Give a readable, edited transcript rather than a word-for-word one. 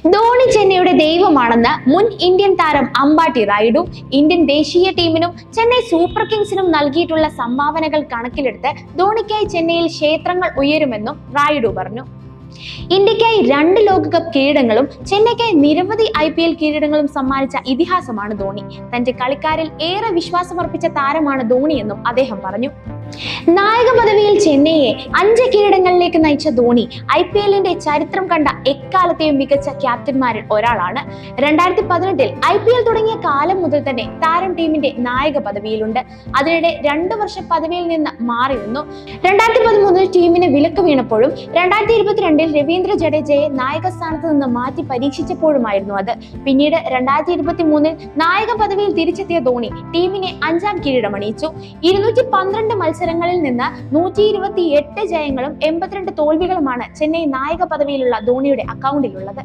ധോണി ചെന്നൈയുടെ ദൈവമാണെന്ന് മുൻ ഇന്ത്യൻ താരം അമ്പാട്ടി റായിഡു ഇന്ത്യൻ ദേശീയ ടീമിനും ചെന്നൈ സൂപ്പർ കിങ്സിനും നൽകിയിട്ടുള്ള സംഭാവനകൾ കണക്കിലെടുത്ത് ധോണിക്കായി ചെന്നൈയിൽ ക്ഷേത്രങ്ങൾ ഉയരുമെന്നും റായിഡു പറഞ്ഞു. ഇന്ത്യക്കായി 2 ലോകകപ്പ് കിരീടങ്ങളും ചെന്നൈക്കായി നിരവധി IPL കിരീടങ്ങളും സമ്മാനിച്ച ഇതിഹാസമാണ് ധോണി. തന്റെ കളിക്കാരിൽ ഏറെ വിശ്വാസമർപ്പിച്ച താരമാണ് ധോണിയെന്നും അദ്ദേഹം പറഞ്ഞു. നായക പദവിയിൽ ചെന്നൈയെ 5 കിരീടങ്ങളിലേക്ക് നയിച്ച ധോണി IPLന്റെ ചരിത്രം കണ്ട എക്കാലത്തെയും മികച്ച ക്യാപ്റ്റന്മാരിൽ ഒരാളാണ്. 2018-ൽ IPL തുടങ്ങിയ കാലം മുതൽ തന്നെ താരം ടീമിന്റെ നായക പദവിയിലുണ്ട്. അതിനിടെ 2 വർഷം പദവിയിൽ നിന്ന് മാറി നിന്നു. 2013-ൽ ടീമിന് വിലക്ക് വീണപ്പോഴും 2022-ൽ രവീന്ദ്ര ജഡേജയെ നായക സ്ഥാനത്ത് നിന്ന് മാറ്റി പരീക്ഷിച്ചപ്പോഴുമായിരുന്നു അത്. പിന്നീട് 2023-ൽ നായക പദവിയിൽ തിരിച്ചെത്തിയ ധോണി ടീമിനെ 5ാം കിരീടമണിയിച്ചു. 212 മത്സരങ്ങളിൽ നിന്ന് 128 ജയങ്ങളും 82 തോൽവികളുമാണ് ചെന്നൈ നായക പദവിയിലുള്ള ധോണിയുടെ അക്കൗണ്ടിലുള്ളത്.